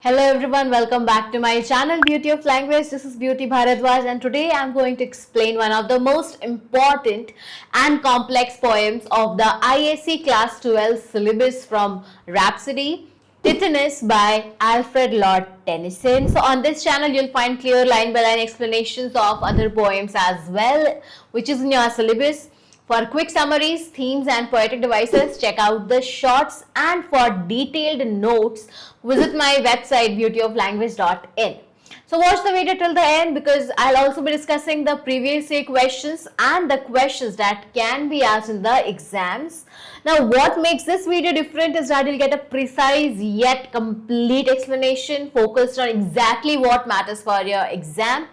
Hello everyone, welcome back to my channel Beauty of Language. This is Beauty Bharadwaj and today I am going to explain one of the most important and complex poems of the ISC Class 12 syllabus from Rhapsody, Tithonus by Alfred Lord Tennyson. So on this channel you'll find clear line by line explanations of other poems as well, which is in your syllabus. For quick summaries, themes and poetic devices, check out the shorts, and for detailed notes, visit my website beautyoflanguage.in. So watch the video till the end because I'll also be discussing the previous year questions and the questions that can be asked in the exams. Now what makes this video different is that you'll get a precise yet complete explanation focused on exactly what matters for your exam.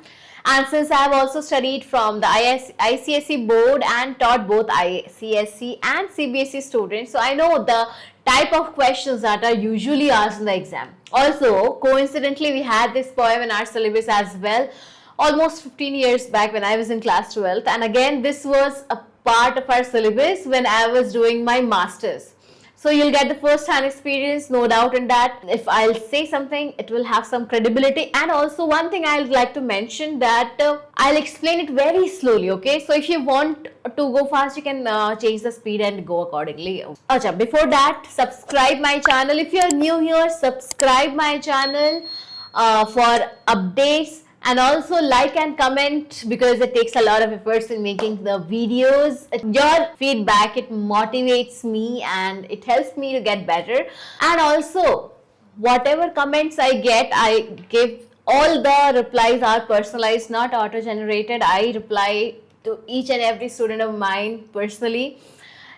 And since I have also studied from the ICSE board and taught both ICSE and CBSE students, so I know the type of questions that are usually asked in the exam. Also, coincidentally, we had this poem in our syllabus as well, almost 15 years back when I was in class 12th. And again, this was a part of our syllabus when I was doing my masters. So you'll get the first hand experience, no doubt in that. If I'll say something, it will have some credibility. And also one thing I'd like to mention that I'll explain it very slowly, okay? So if you want to go fast, you can change the speed and go accordingly. Achha, before that, subscribe my channel. If you're new here, subscribe my channel for updates. And also like and comment because it takes a lot of efforts in making the videos. Your feedback, it motivates me and it helps me to get better. And also, whatever comments I get, I give all the replies are personalized, not auto-generated. I reply to each and every student of mine personally.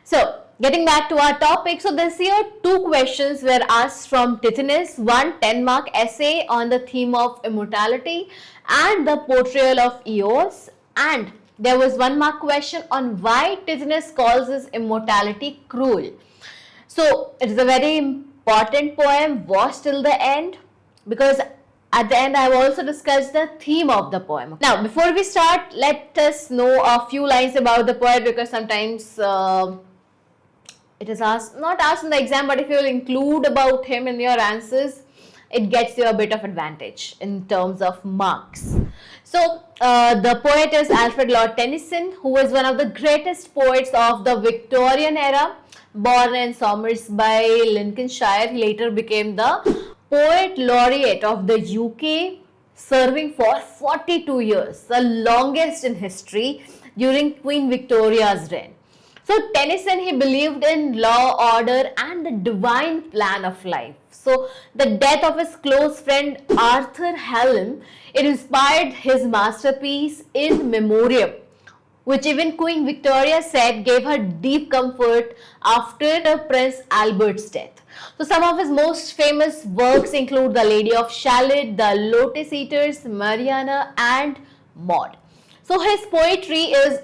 So, getting back to our topic, so this year 2 questions were asked from Tithonus, one 10-mark essay on the theme of immortality and the portrayal of Eos, and there was 1-mark question on why Tithonus calls his immortality cruel. So it is a very important poem, watch till the end because at the end I have also discussed the theme of the poem. Now before we start, let us know a few lines about the poet because sometimes it is not asked in the exam, but if you will include about him in your answers, it gets you a bit of advantage in terms of marks. So, the poet is Alfred Lord Tennyson, who was one of the greatest poets of the Victorian era. Born in Somersby, Lincolnshire, he later became the Poet Laureate of the UK, serving for 42 years, the longest in history during Queen Victoria's reign. So Tennyson, he believed in law, order and the divine plan of life. So the death of his close friend Arthur Hallam, it inspired his masterpiece In Memoriam, which even Queen Victoria said gave her deep comfort after Prince Albert's death. So some of his most famous works include The Lady of Shalott, The Lotus Eaters, Mariana and Maud. So his poetry is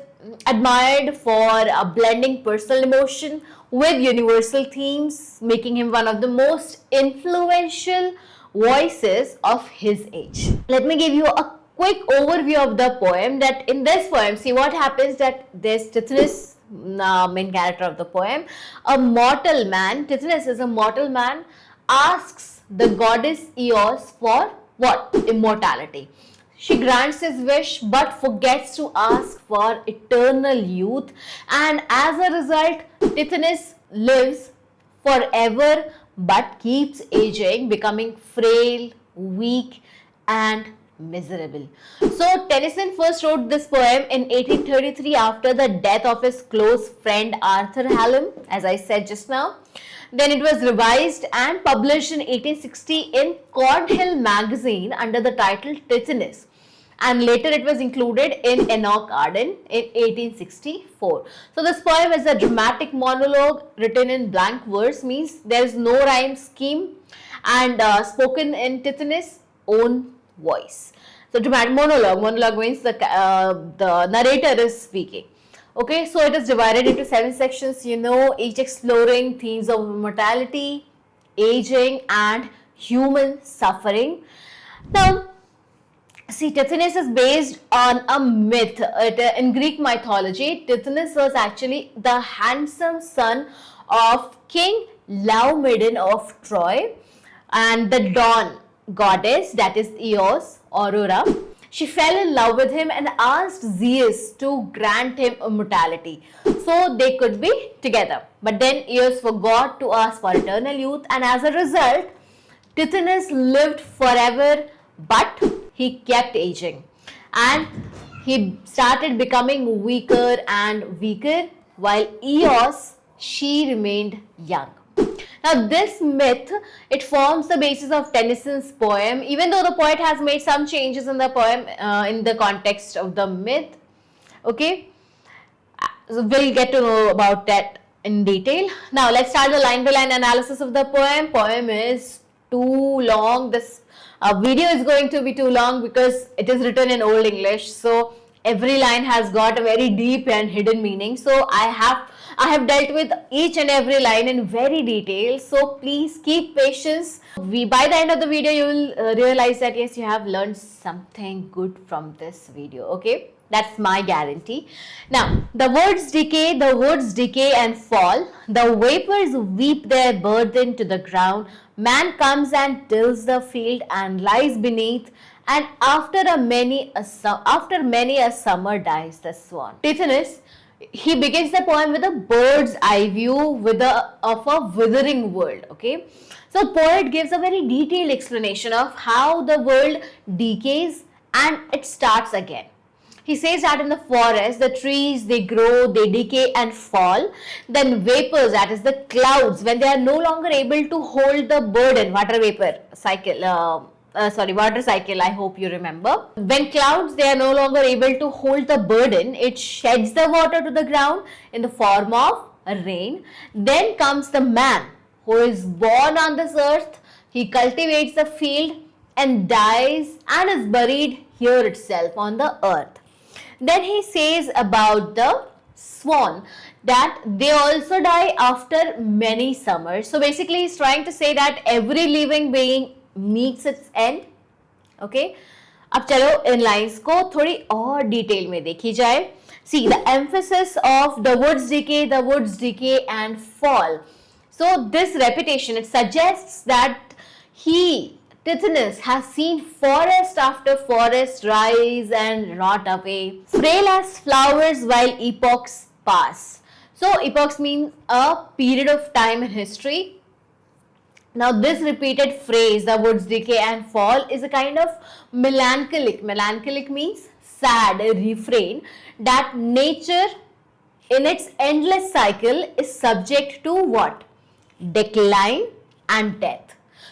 admired for blending personal emotion with universal themes, making him one of the most influential voices of his age. Let me give you a quick overview of the poem. That in this poem, see what happens that there's Tithonus, main character of the poem, a mortal man, Tithonus is a mortal man, asks the goddess Eos for what? Immortality. She grants his wish but forgets to ask for eternal youth, and as a result Tithonus lives forever but keeps aging, becoming frail, weak and miserable. So Tennyson first wrote this poem in 1833 after the death of his close friend Arthur Hallam, as I said just now. Then it was revised and published in 1860 in Cornhill magazine under the title Tithonus, and later it was included in Enoch Arden in 1864. So this poem is a dramatic monologue written in blank verse, means there is no rhyme scheme, and spoken in Tithonus' own voice. So dramatic monologue means the narrator is speaking. Okay, so it is divided into 7 sections, each exploring themes of immortality, aging and human suffering. Now, see, Tithonus is based on a myth. In Greek mythology, Tithonus was actually the handsome son of King Laomedon of Troy, and the Dawn goddess, that is Eos, Aurora, she fell in love with him and asked Zeus to grant him immortality so they could be together. But then Eos forgot to ask for eternal youth, and as a result, Tithonus lived forever, but he kept aging and he started becoming weaker and weaker, while Eos, she remained young. Now this myth, it forms the basis of Tennyson's poem, even though the poet has made some changes in the poem in the context of the myth. Okay, so we'll get to know about that in detail. Now let's start the line by line analysis of the poem. Poem is too long. This video is going to be too long because it is written in Old English. So every line has got a very deep and hidden meaning. So I have dealt with each and every line in very detail. So please keep patience. By the end of the video, you will realize that yes, you have learned something good from this video. Okay, that's my guarantee. Now, the woods decay and fall. The vapors weep their burden to the ground. Man comes and tills the field and lies beneath. And after many a summer dies the swan. Tithonus, he begins the poem with a bird's eye view of a withering world. Okay, so poet gives a very detailed explanation of how the world decays and it starts again. He says that in the forest, the trees, they grow, they decay and fall. Then vapors, that is the clouds, when they are no longer able to hold the burden, water cycle, I hope you remember. When clouds, they are no longer able to hold the burden, it sheds the water to the ground in the form of rain. Then comes the man who is born on this earth. He cultivates the field and dies and is buried here itself on the earth. Then he says about the swan that they also die after many summers. So basically he's trying to say that every living being meets its end. Okay, अब चलो इन lines को थोड़ी और detail में देखी जाए. See, the emphasis of the woods decay and fall. So this repetition, it suggests that Tithonus has seen forest after forest rise and rot away, frail as flowers while epochs pass. So epochs means a period of time in history. Now this repeated phrase, the woods decay and fall, is a kind of melancholic means sad refrain that nature in its endless cycle is subject to what? Decline and death.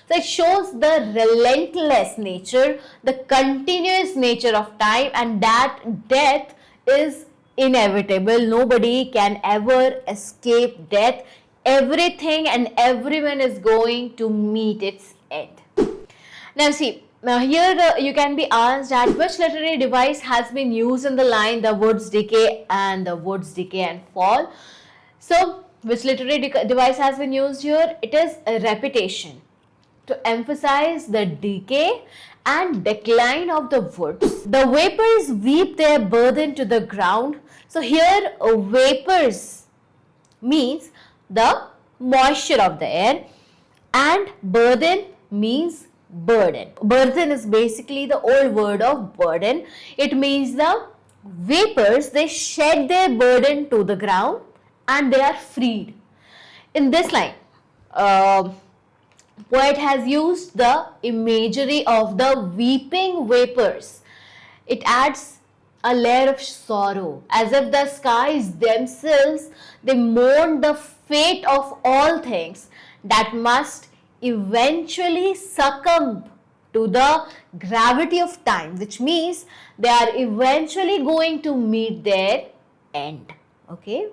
So it shows the relentless nature, the continuous nature of time, and that death is inevitable. Nobody can ever escape death. Everything and everyone is going to meet its end. Now see, here you can be asked that which literary device has been used in the line the woods decay and fall. So which literary device has been used here? It is a repetition to emphasize the decay and decline of the woods. The vapors weep their burden to the ground. So here vapors means the moisture of the air, and burden means burden. Burden is basically the old word of burden. It means the vapors, they shed their burden to the ground and they are freed. In this line, poet has used the imagery of the weeping vapors. It adds a layer of sorrow, as if the skies themselves, they mourn the fate of all things that must eventually succumb to the gravity of time, which means they are eventually going to meet their end. Okay.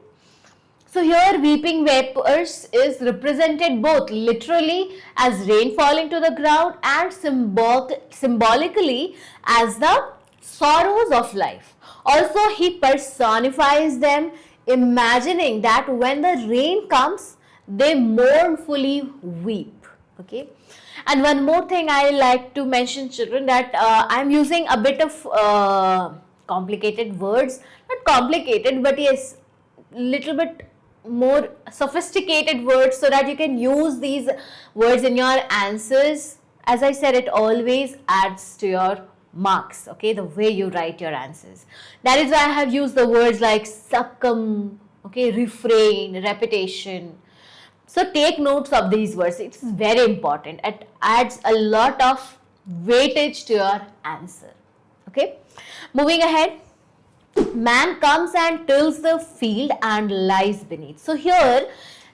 So here weeping vapors is represented both literally as rain falling to the ground and symbolically as the sorrows of life. Also he personifies them, imagining that when the rain comes, they mournfully weep. Okay. And one more thing I like to mention, children, that I am using a bit of complicated words, not complicated, but yes, little bit more sophisticated words so that you can use these words in your answers as I said, it always adds to your marks, okay, the way you write your answers. That is why I have used the words like succumb, okay, refrain, repetition. So take notes of these words. It's very important. It adds a lot of weightage to your answer. Okay. Moving ahead. Man comes and tills the field and lies beneath. So here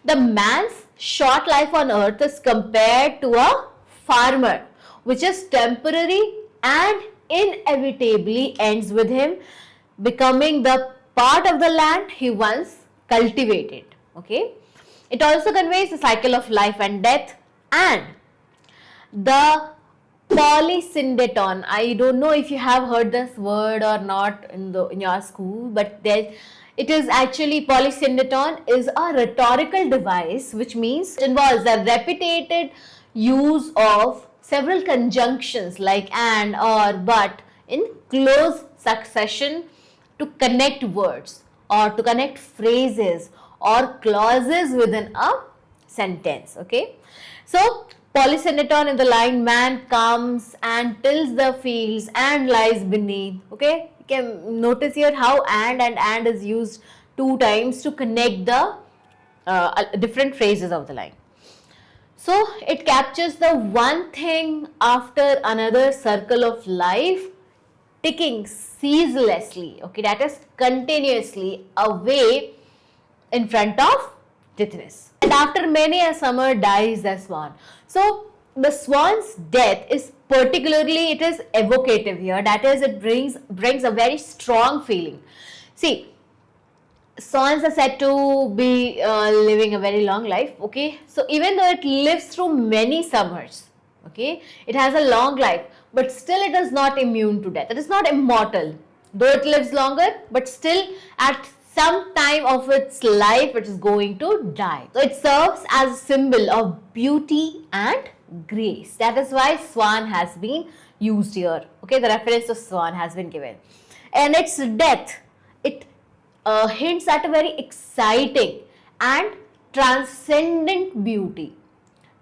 the man's short life on earth is compared to a farmer, which is temporary and inevitably ends with him becoming the part of the land he once cultivated. Okay. It also conveys the cycle of life and death and the polysyndeton. I don't know if you have heard this word or not in your school, but it is actually, polysyndeton is a rhetorical device which means it involves the repeated use of several conjunctions like and, or, but in close succession to connect words or to connect phrases or clauses within a sentence. Okay, so polysyndeton in the line, man comes and tills the fields and lies beneath. Okay, you can notice here how and is used 2 times to connect the different phrases of the line. So it captures the one thing after another circle of life ticking ceaselessly, okay, that is continuously away in front of Tithonus. And after many a summer dies the swan. So the swan's death is particularly, it is evocative here. That is, it brings a very strong feeling. See, swans are said to be living a very long life. Okay, so even though it lives through many summers, okay, it has a long life, but still it is not immune to death. It is not immortal. Though it lives longer, but still at some time of its life it is going to die. So it serves as a symbol of beauty and grace. That is why swan has been used here. Okay, the reference to swan has been given. And its death, it hints at a very exciting and transcendent beauty.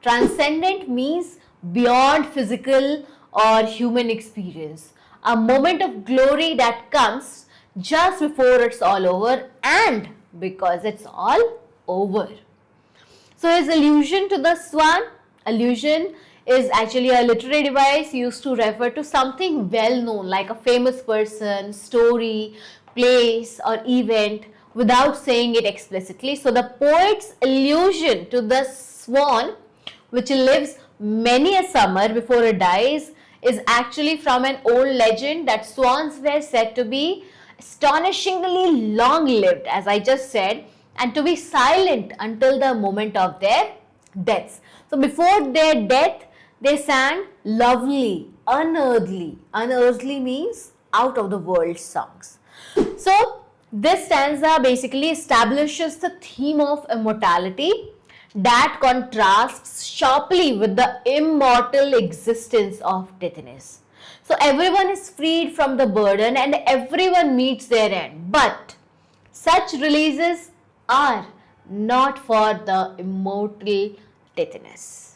Transcendent means beyond physical or human experience. A moment of glory that comes just before it's all over and because it's all over. So his allusion to the swan, allusion is actually a literary device used to refer to something well known like a famous person, story, place or event without saying it explicitly. So the poet's allusion to the swan, which lives many a summer before it dies, is actually from an old legend that swans were said to be astonishingly long-lived, as I just said, and to be silent until the moment of their deaths. So before their death, they sang lovely, unearthly. Unearthly means out of the world songs. So this stanza basically establishes the theme of immortality that contrasts sharply with the immortal existence of Tithonus. So everyone is freed from the burden and everyone meets their end. But such releases are not for the immortal Tithonus.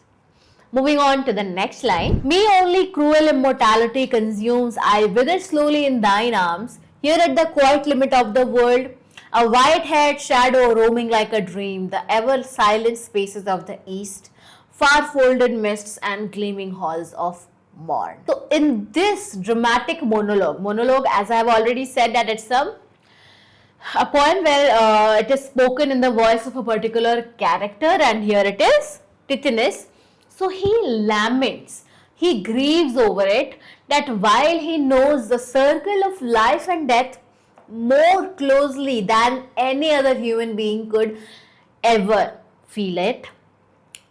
Moving on to the next line. Me only cruel immortality consumes, I wither slowly in thine arms. Here at the quiet limit of the world, a white-haired shadow roaming like a dream, the ever-silent spaces of the east, far-folded mists and gleaming halls of morn. So in this dramatic monologue, as I have already said, that it's a poem where it is spoken in the voice of a particular character, and here it is Tithonus. So he laments, he grieves over it, that while he knows the circle of life and death more closely than any other human being could ever feel it,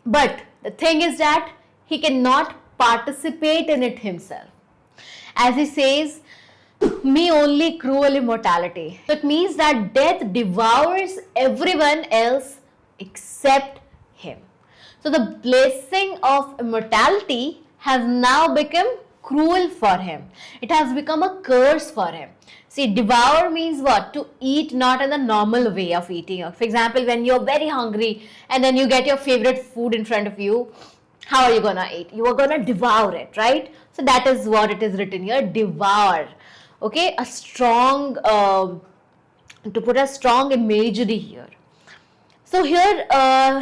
but the thing is that he cannot participate in it himself. As he says, me only cruel immortality. So it means that death devours everyone else except him. So the blessing of immortality has now become cruel for him. It has become a curse for him. See, devour means what? To eat not in the normal way of eating. For example, when you're very hungry and then you get your favorite food in front of you How are you gonna eat? You are gonna devour it, right? So that is what it is written here, devour. Okay, a strong, to put a strong imagery here. So here,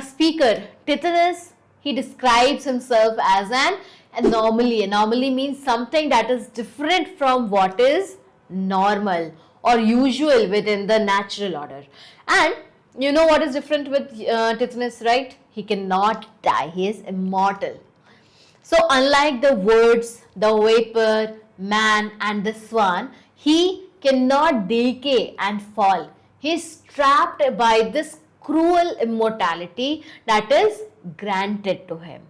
speaker Tithonus, he describes himself as an anomaly. Anomaly means something that is different from what is normal or usual within the natural order. And you know what is different with Tithonus, right? He cannot die. He is immortal. So unlike the words, the vapor, man and the swan, he cannot decay and fall. He is trapped by this cruel immortality that is granted to him.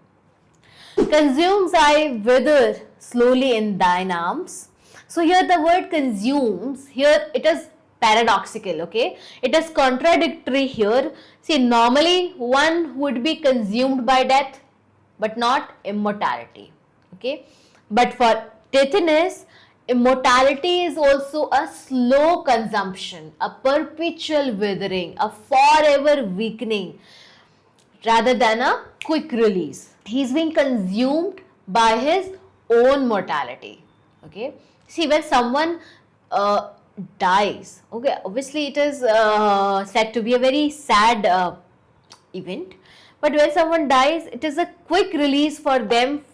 Consumes I wither slowly in thine arms. So here the word consumes, here it is paradoxical, okay? It is contradictory here. See, normally one would be consumed by death, but not immortality, okay? But for Tithonus, immortality is also a slow consumption, a perpetual withering, a forever weakening, rather than a quick release. He's being consumed by his own mortality. Okay. See, when someone dies, okay, obviously it is said to be a very sad event. But when someone dies, it is a quick release for them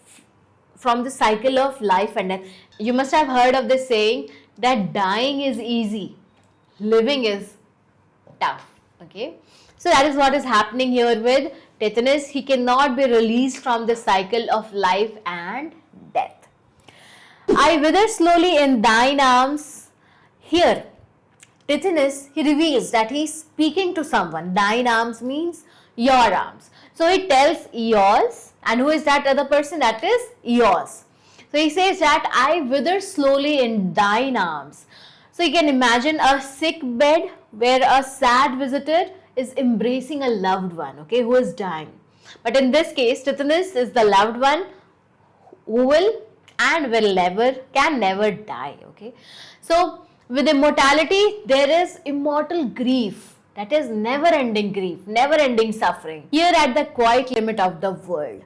from the cycle of life and death. You must have heard of this saying that dying is easy, living is tough. Okay. So that is what is happening here with Tithonus. He cannot be released from the cycle of life and death. I wither slowly in thine arms. Here, Tithonus, he reveals that he is speaking to someone. Thine arms means your arms. So he tells Eos, and who is that other person? That is Eos. So he says that I wither slowly in thine arms. So you can imagine a sick bed where a sad visitor is embracing a loved one, okay, who is dying. But in this case, Tithonus is the loved one who will and will never, can never die, okay. So with immortality, there is immortal grief, that is never ending grief, never ending suffering, here at the quiet limit of the world.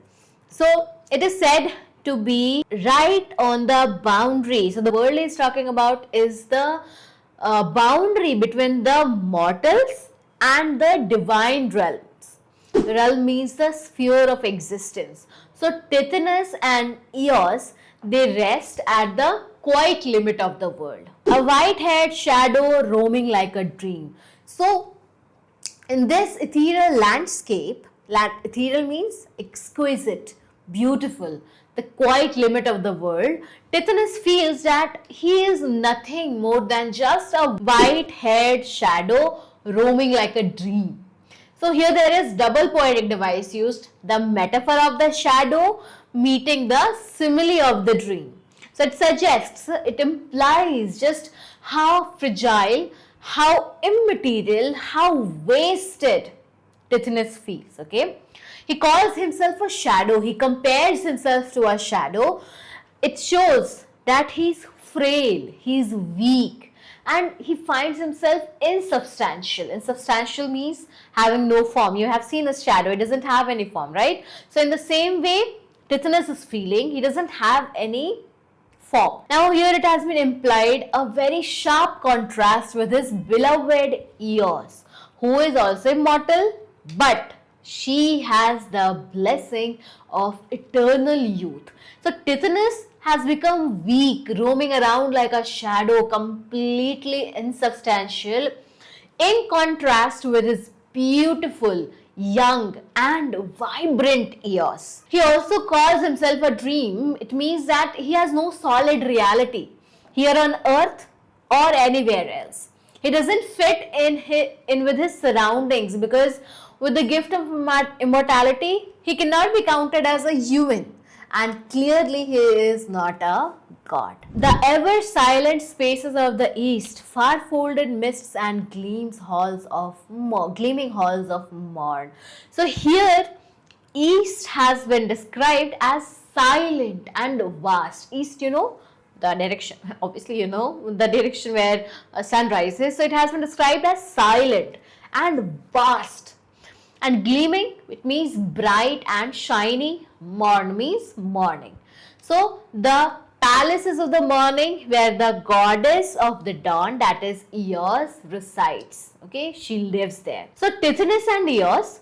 So it is said to be right on the boundary. So the world is talking about is the boundary between the mortals and the divine realms. The realm means the sphere of existence. So Tithonus and Eos, they rest at the quiet limit of the world. A white-haired shadow roaming like a dream. So in this ethereal landscape, ethereal means exquisite, beautiful, the quiet limit of the world, Tithonus feels that he is nothing more than just a white-haired shadow roaming like a dream. So here there is double poetic device used, the metaphor of the shadow meeting the simile of the dream. So it suggests, it implies just how fragile, how immaterial, how wasted Tithonus feels, okay. He calls himself a shadow. He compares himself to a shadow. It shows that he's frail, he's weak, and he finds himself insubstantial. Insubstantial means having no form. You have seen a shadow, it doesn't have any form, right? So in the same way, Tithonus is feeling, he doesn't have any form. Now here it has been implied a very sharp contrast with his beloved Eos, who is also immortal, but she has the blessing of eternal youth. So Tithonus has become weak, roaming around like a shadow, completely insubstantial, in contrast with his beautiful, young and vibrant Eos. He also calls himself a dream. It means that he has no solid reality here on earth or anywhere else. He doesn't fit in with his surroundings, because with the gift of immortality, he cannot be counted as a human, and clearly he is not a god. The ever silent spaces of the east, far folded mists and gleaming halls of morn. So here east has been described as silent and vast. East, you know, the direction, obviously you know, the direction where sun rises. So it has been described as silent and vast. And gleaming, it means bright and shiny. Morn means morning. So the palaces of the morning where the goddess of the dawn, that is Eos, resides. Okay, she lives there. So Tithonus and Eos,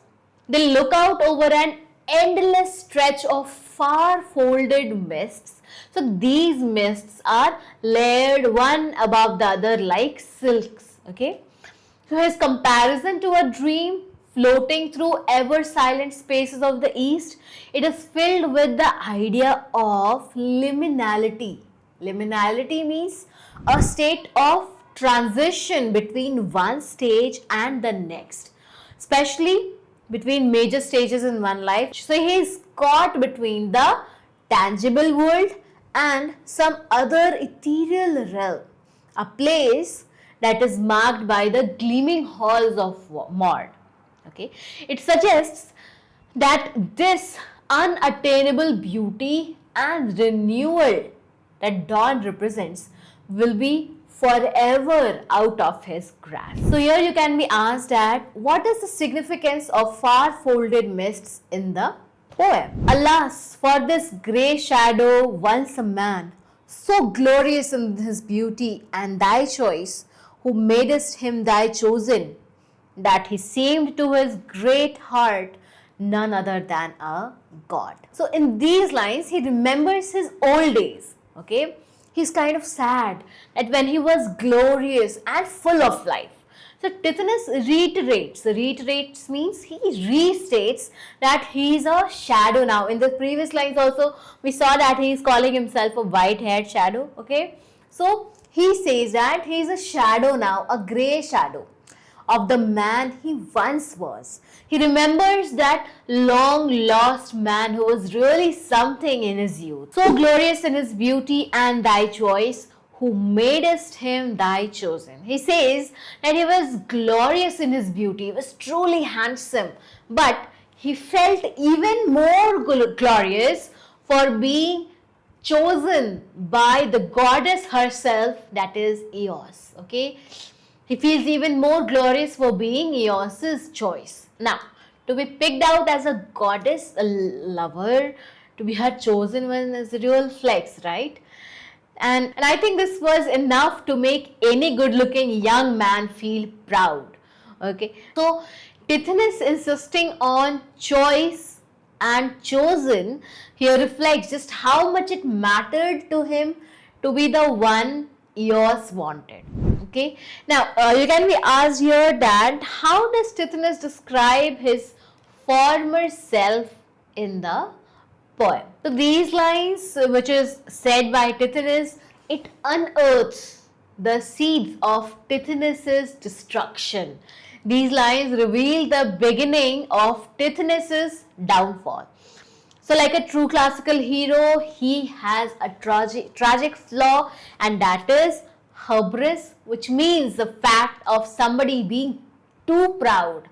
they look out over an endless stretch of far folded mists. So these mists are layered one above the other like silks. Okay. So his comparison to a dream floating through ever silent spaces of the east, it is filled with the idea of liminality. Liminality means a state of transition between one stage and the next, especially between major stages in one life. So he is caught between the tangible world and some other ethereal realm, a place that is marked by the gleaming halls of Mord. Okay, it suggests that this unattainable beauty and renewal that dawn represents will be forever out of his grasp. So here you can be asked that what is the significance of far folded mists in the poem? Alas, for this grey shadow once a man, so glorious in his beauty and thy choice, who madest him thy chosen, that he seemed to his great heart none other than a god. So in these lines, he remembers his old days. Okay, he's kind of sad that when he was glorious and full of life. So Tithonus reiterates means he restates that he is a shadow now. In the previous lines also, we saw that he is calling himself a white-haired shadow. Okay, so he says that he is a shadow now, a grey shadow of the man he once was. He remembers that long lost man who was really something in his youth, so glorious in his beauty and thy choice, who madest him thy chosen. He says that he was glorious in his beauty, he was truly handsome, but he felt even more glorious for being chosen by the goddess herself, that is Eos. Okay, he feels even more glorious for being Eos's choice. Now, to be picked out as a goddess, a lover, to be her chosen one is a real flex, right? And I think this was enough to make any good-looking young man feel proud. Okay, so Tithonus insisting on choice and chosen here reflects just how much it mattered to him to be the one Eos wanted. Okay, now you can be asked here that how does Tithonus describe his former self in the poem? So these lines, which is said by Tithonus, it unearths the seeds of Tithonus's destruction. These lines reveal the beginning of Tithonus's downfall. So like a true classical hero, he has a tragic flaw, and that is hubris, which means the fact of somebody being too proud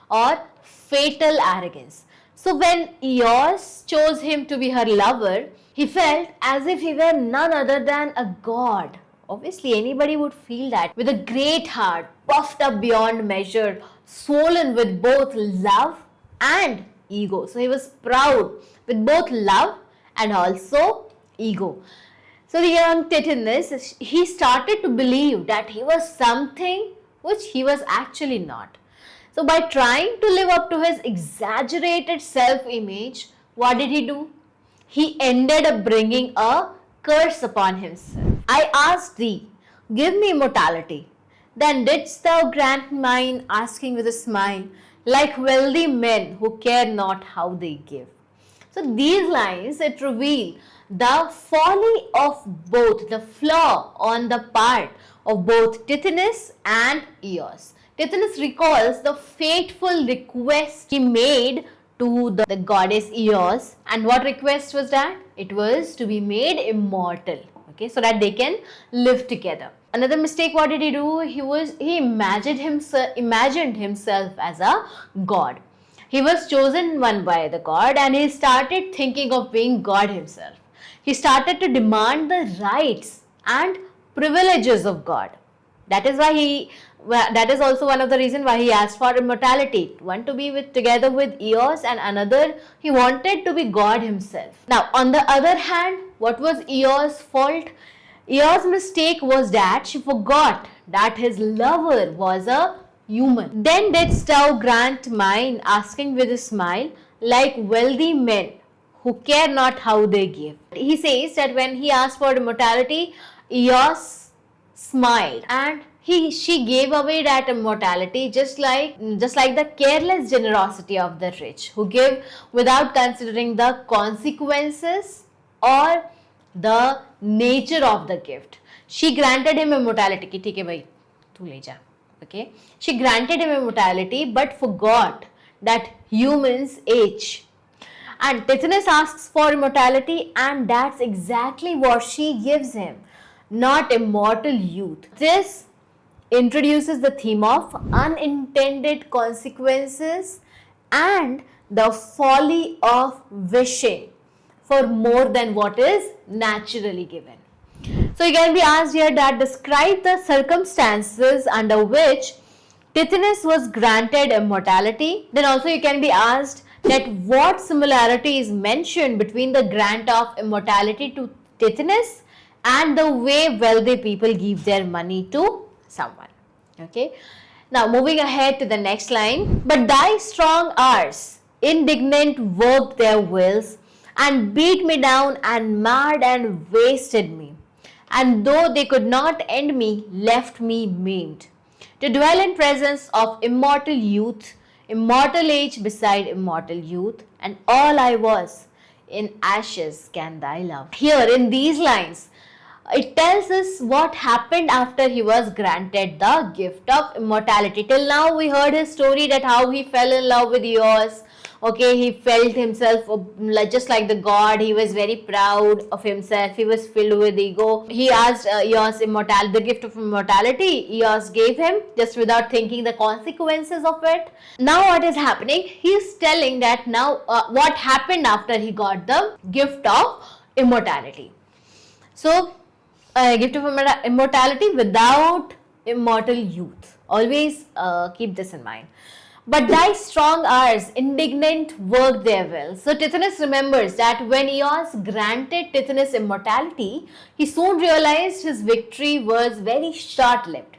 or fatal arrogance. So when Eos chose him to be her lover, he felt as if he were none other than a god. Obviously, anybody would feel that, with a great heart, puffed up beyond measure, swollen with both love and ego. So he was proud with both love and also ego. So the young Tithonus, he started to believe that he was something which he was actually not. So by trying to live up to his exaggerated self-image, what did he do? He ended up bringing a curse upon himself. I asked thee, give me immortality. Then didst thou grant mine, asking with a smile, like wealthy men who care not how they give. So these lines, it reveal the folly of both, the flaw on the part of both Tithonus and Eos. Tithonus recalls the fateful request he made to the goddess Eos, and what request was that? It was to be made immortal, okay, so that they can live together. Another mistake, what did he do? He imagined himself as a god. He was chosen one by the god, and he started thinking of being God himself. He started to demand the rights and privileges of God. That is why that is also one of the reasons why he asked for immortality. One to be together with Eos, and another he wanted to be God himself. Now, on the other hand, what was Eos' fault? Eos' mistake was that she forgot that his lover was a human. Then didst thou grant mine, asking with a smile, like wealthy men who care not how they give. He says that when he asked for immortality, Eos smiled and she gave away that immortality just like the careless generosity of the rich who give without considering the consequences or the nature of the gift. She granted him immortality कि ठीक है भाई तू ले जा. Okay, she granted him immortality but forgot that humans age. And Tithonus asks for immortality, and that's exactly what she gives him, not immortal youth. This introduces the theme of unintended consequences and the folly of wishing for more than what is naturally given. So you can be asked here that describe the circumstances under which Tithonus was granted immortality. Then also you can be asked that what similarity is mentioned between the grant of immortality to Tithonus and the way wealthy people give their money to someone. Okay. Now moving ahead to the next line. But thy strong arms, indignant, worked their wills and beat me down and marred and wasted me. And though they could not end me, left me maimed. To dwell in presence of immortal youth, immortal age beside immortal youth, and all I was, in ashes can thy love. Here in these lines, it tells us what happened after he was granted the gift of immortality. Till now we heard his story that how he fell in love with Eos. Okay, he felt himself just like the god. He was very proud of himself. He was filled with ego. He asked Eos the gift of immortality. Eos gave him just without thinking the consequences of it. Now what is happening? He is telling that now what happened after he got the gift of immortality. So, gift of immortality without immortal youth. Always keep this in mind. But thy strong arms, indignant, worked their will. So Tithonus remembers that when Eos granted Tithonus immortality, he soon realized his victory was very short-lived.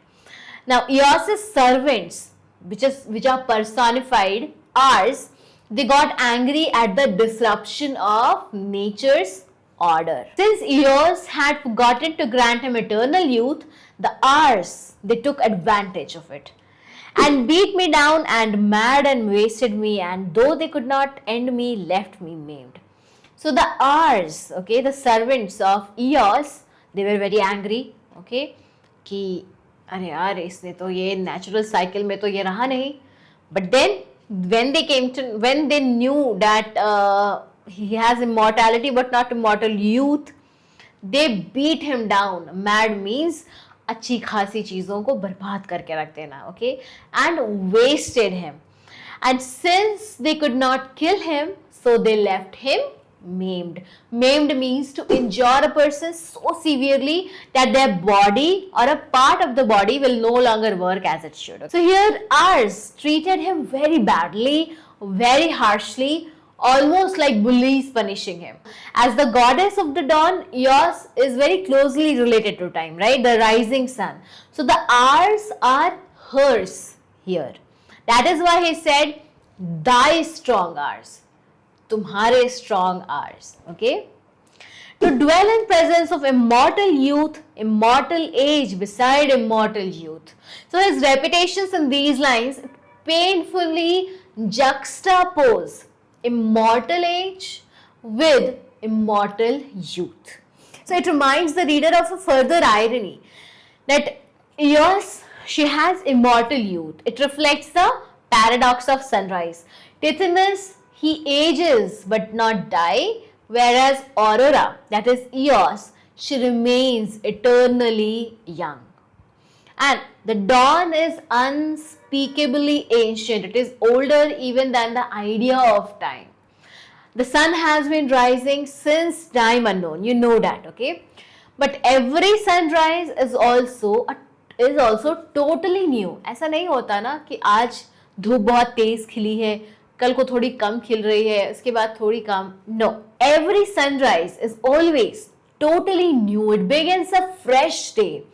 Now Eos's servants, which are personified Ars, they got angry at the disruption of nature's order. Since Eos had forgotten to grant him eternal youth, the Ars, they took advantage of it and beat me down and mad and wasted me, and though they could not end me, left me maimed. So the Ars, okay, the servants of Eos, they were very angry, okay, कि अरे यार इसने तो ये natural cycle में तो ये रहा नहीं. But then when they knew that he has immortality but not immortal youth, they beat him down. Mad means अच्छी खासी चीज़ों को बर्बाद करके रख देना, okay, and wasted him. And since they could not kill him, so they left him maimed. Maimed means to injure a person so severely that their body or a part of the body will no longer work as it should. So here Ars treated him very badly, very harshly, almost like bullies punishing him. As the goddess of the dawn, Eos is very closely related to time, right? The rising sun. So the hours are hers here. That is why he said, thy strong hours. Tumhare strong hours. Okay? To dwell in presence of immortal youth, immortal age beside immortal youth. So his repetitions in these lines painfully juxtapose immortal age with immortal youth. So it reminds the reader of a further irony that Eos, she has immortal youth. It reflects the paradox of sunrise. Tithonus, he ages but not die, whereas Aurora, that is Eos, she remains eternally young. And the dawn is unspeakably ancient. It is older even than the idea of time. The sun has been rising since time unknown. You know that, okay? But every sunrise is also is also totally new. ऐसा नहीं होता ना कि आज धूप बहुत तेज खिली है, कल को थोड़ी कम खिल रही है, उसके बाद थोड़ी कम. No, every sunrise is always totally new. It begins a fresh day,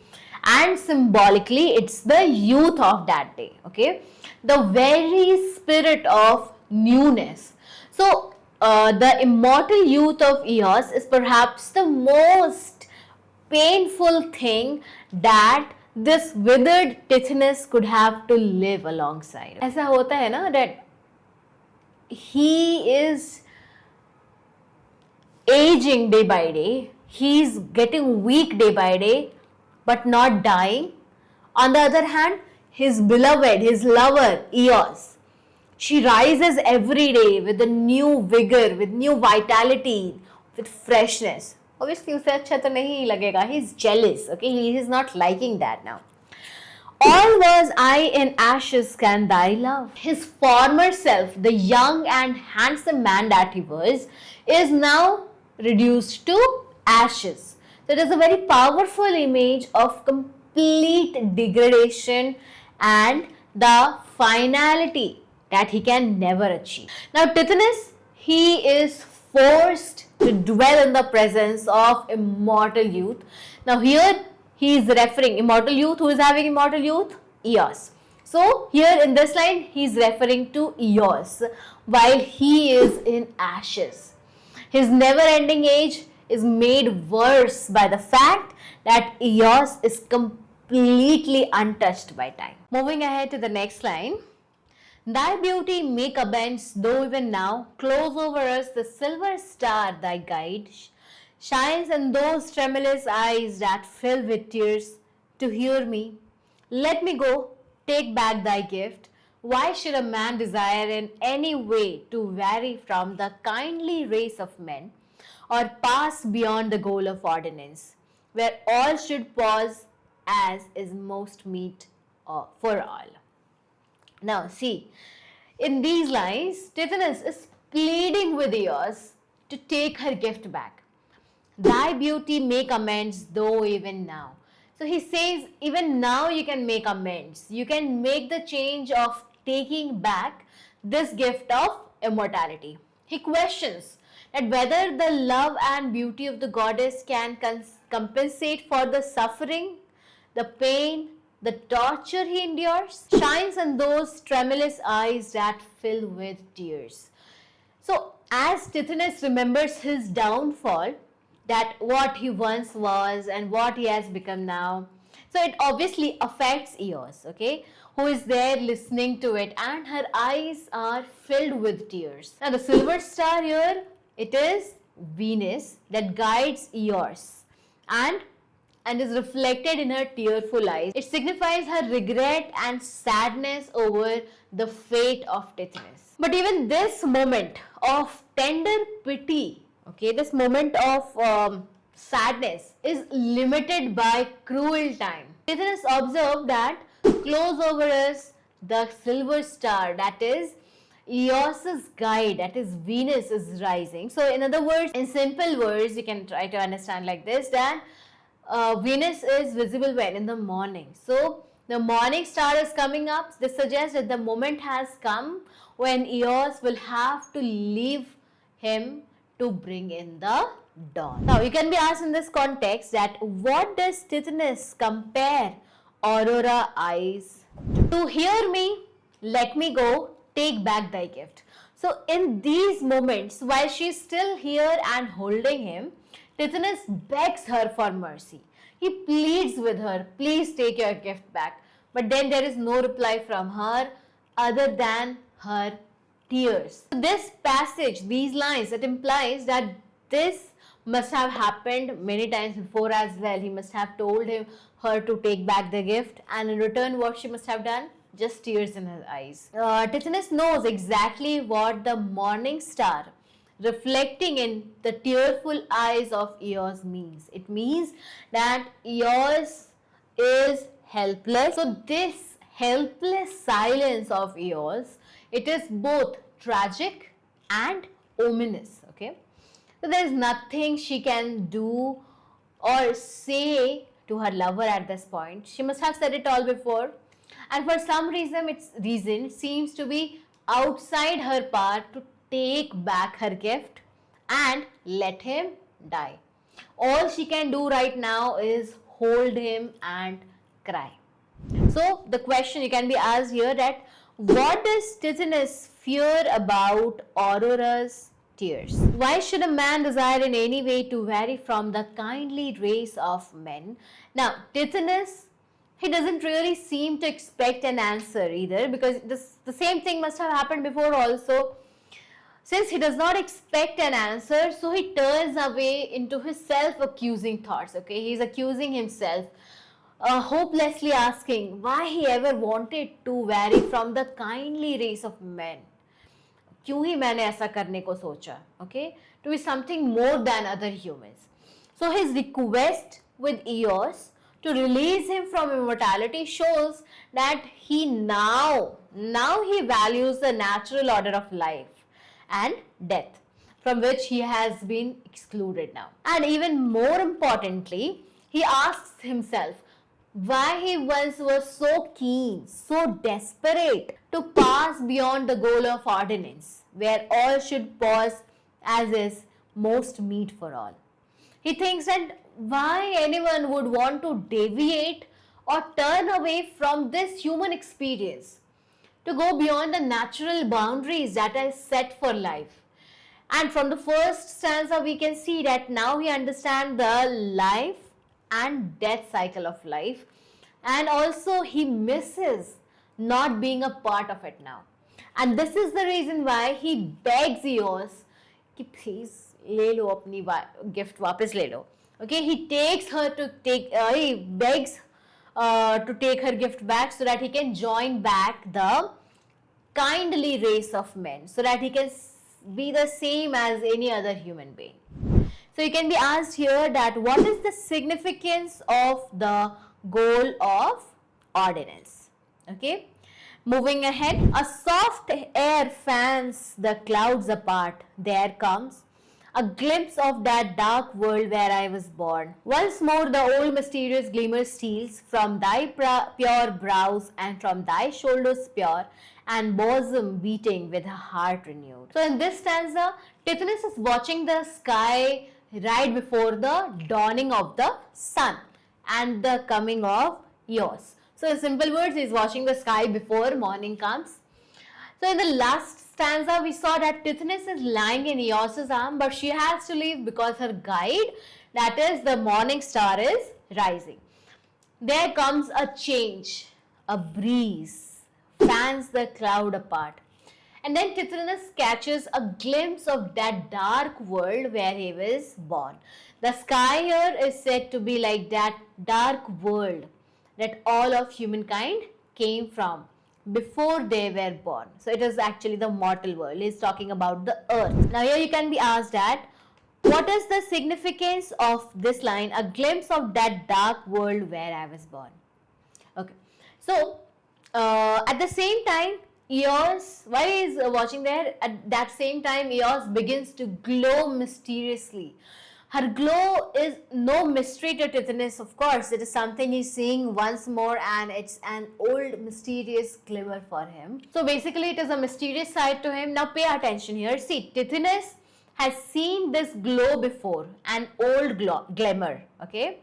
and symbolically it's the youth of that day. Okay, the very spirit of newness. So the immortal youth of Eos is perhaps the most painful thing that this withered Tithonus could have to live alongside. ऐसा होता है ना that he is aging day by day, he's getting weak day by day, but not dying. On the other hand, his beloved, his lover, Eos, she rises every day with a new vigor, with new vitality, with freshness. Obviously, उसे अच्छा तो नहीं लगेगा. He's jealous. Okay, he is not liking that now. All was I in ashes can thy love. His former self, the young and handsome man that he was, is now reduced to ashes. So it is a very powerful image of complete degradation and the finality that he can never achieve. Now Tithonus, he is forced to dwell in the presence of immortal youth. Now here he is referring immortal youth. Who is having immortal youth? Eos. So here in this line he is referring to Eos while he is in ashes. His never-ending age is made worse by the fact that Eos is completely untouched by time. Moving ahead to the next line. Thy beauty make amends, though even now, close over us the silver star, thy guide, shines in those tremulous eyes that fill with tears. To hear me, let me go, take back thy gift. Why should a man desire in any way to vary from the kindly race of men, or pass beyond the goal of ordinance, where all should pause as is most meet for all? Now see, in these lines, Tithonus is pleading with Eos to take her gift back. Thy beauty make amends, though even now. So he says, even now you can make amends. You can make the change of taking back this gift of immortality. He questions that whether the love and beauty of the goddess can compensate for the suffering, the pain, the torture he endures. Shines in those tremulous eyes that fill with tears. So as Tithonus remembers his downfall, that what he once was and what he has become now, so it obviously affects Eos, okay, who is there listening to it, and her eyes are filled with tears. Now the silver star here, it is Venus that guides Eos and is reflected in her tearful eyes. It signifies her regret and sadness over the fate of Tithonus. But even this moment of tender pity, okay, this moment of sadness is limited by cruel time. Tithonus observed that close over us the silver star, that is Eos's guide, that is Venus, is rising. So in other words, in simple words, you can try to understand like this, that Venus is visible when? In the morning. So the morning star is coming up. This suggests that the moment has come when Eos will have to leave him to bring in the dawn. Now you can be asked in this context that what does Tithonus compare Aurora eyes to? To hear me, let me go, take back thy gift. So in these moments, while she is still here and holding him, Tithonus begs her for mercy. He pleads with her, please take your gift back. But then there is no reply from her other than her tears. This passage, these lines, it implies that this must have happened many times before as well. He must have told her to take back the gift, and in return what she must have done? Just tears in her eyes. Tithonus knows exactly what the morning star reflecting in the tearful eyes of Eos means. It means that Eos is helpless. So this helpless silence of Eos, it is both tragic and ominous. Okay, so there is nothing she can do or say to her lover at this point. She must have said it all before, and for some reason it seems to be outside her power to take back her gift and let him die. All she can do right now is hold him and cry. So the question you can be asked here that what does Tithonus fear about Aurora's tears? Why should a man desire in any way to vary from the kindly race of men? Now, Tithonus, he doesn't really seem to expect an answer either, because the same thing must have happened before also. Since he does not expect an answer, so he turns away into his self-accusing thoughts. Okay, he's accusing himself, hopelessly asking why he ever wanted to vary from the kindly race of men. क्यों ही मैंने ऐसा करने को सोचा? Okay, to be something more than other humans. So his request with Eos to release him from immortality shows that he now he values the natural order of life and death, from which he has been excluded now. And even more importantly, he asks himself why he once was so keen, so desperate to pass beyond the goal of ordinance, where all should pause as is most meet for all. He thinks that why anyone would want to deviate or turn away from this human experience to go beyond the natural boundaries that are set for life. And from the first stanza, we can see that now he understands the life and death cycle of life, and also he misses not being a part of it now. And this is the reason why he begs Eos कि please ले लो अपनी gift वापस ले लो. Okay, he takes her to he begs to take her gift back so that he can join back the kindly race of men, so that he can be the same as any other human being. So you can be asked here that what is the significance of the goal of ordinance? Okay, moving ahead, a soft air fans the clouds apart. There comes a glimpse of that dark world where I was born. Once more the old mysterious glimmer steals from thy pure brows and from thy shoulders pure, and bosom beating with a heart renewed. So in this stanza, Tithonus is watching the sky right before the dawning of the sun and the coming of Eos. So in simple words, he is watching the sky before morning comes. So in the last stanza, we saw that Tithonus is lying in Eos's arm, but she has to leave because her guide, that is the morning star, is rising. There comes a change, a breeze fans the cloud apart. And then Tithonus catches a glimpse of that dark world where he was born. The sky here is said to be like that dark world that all of humankind came from before they were born. So it is actually the mortal world. He is talking about the earth. Now here you can be asked that what is the significance of this line, a glimpse of that dark world where I was born? Okay. So at the same time, Eos, while he is watching there, at that same time Eos begins to glow mysteriously. Her glow is no mystery to Tithonus, of course. It is something he's seeing once more, and it's an old mysterious glimmer for him. So basically it is a mysterious side to him. Now pay attention here. See, Tithonus has seen this glow before, an old glimmer, okay?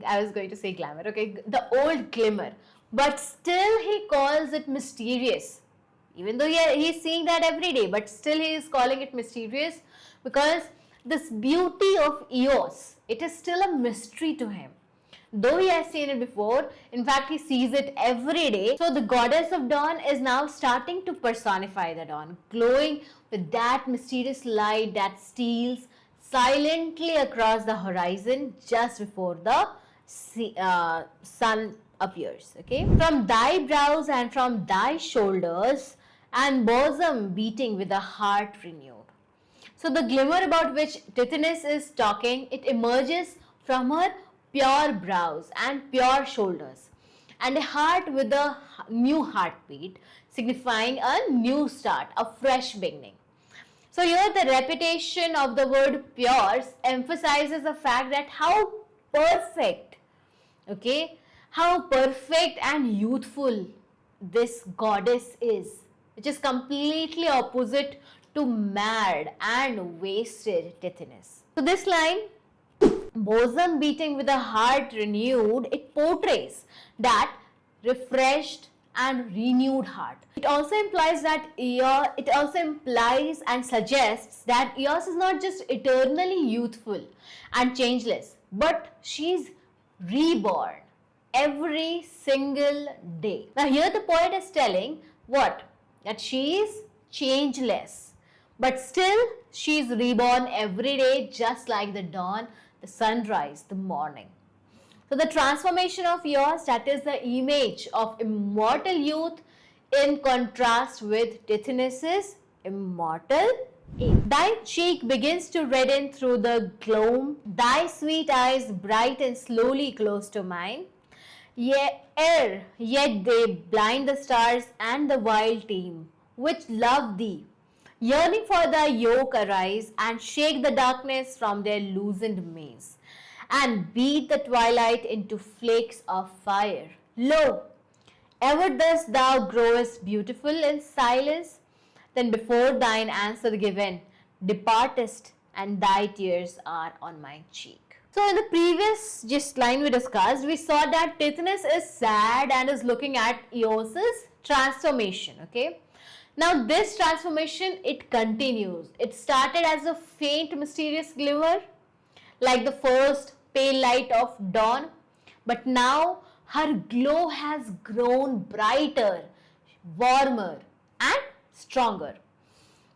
I was going to say glamour, okay? The old glimmer. But still he calls it mysterious. Even though he's seeing that every day, but still he is calling it mysterious because this beauty of Eos, it is still a mystery to him. Though he has seen it before, in fact he sees it every day. So the goddess of dawn is now starting to personify the dawn, glowing with that mysterious light that steals silently across the horizon just before the sun appears. Okay, from thy brows and from thy shoulders and bosom beating with a heart renewed. So the glimmer about which Tithonus is talking, it emerges from her pure brows and pure shoulders, and a heart with a new heartbeat, signifying a new start, a fresh beginning. So here the repetition of the word pure emphasizes the fact that how perfect Okay, how perfect and youthful this goddess is, which is completely opposite to mad and wasted Tithonus. So this line, bosom beating with a heart renewed, it portrays that refreshed and renewed heart. It also implies and suggests that Eos is not just eternally youthful and changeless, but she's reborn every single day. Now here the poet is telling what? That she is changeless, but still she is reborn every day, just like the dawn, the sunrise, the morning. So the transformation of Eos, that is the image of immortal youth in contrast with Tithonus's immortal age. Thy cheek begins to redden through the gloom, thy sweet eyes brighten slowly close to mine. Yet they blind the stars and the wild team, which love thee. Yearning for thy yoke arise and shake the darkness from their loosened maze, and beat the twilight into flakes of fire. Lo, ever thus thou growest beautiful in silence, then before thine answer given, departest, and thy tears are on my cheek. So in the previous line we discussed, we saw that Tithonus is sad and is looking at Eos's transformation. Okay. Now this transformation, it continues. It started as a faint mysterious glimmer, like the first pale light of dawn, but now her glow has grown brighter, warmer and stronger.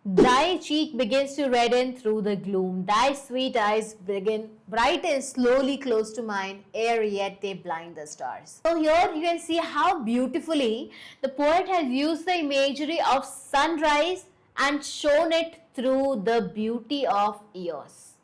Thy cheek begins to redden through the gloom, thy sweet eyes begin brighten slowly close to mine, ere yet they blind the stars. So here you can see how beautifully the poet has used the imagery of sunrise and shown it through the beauty of Eos.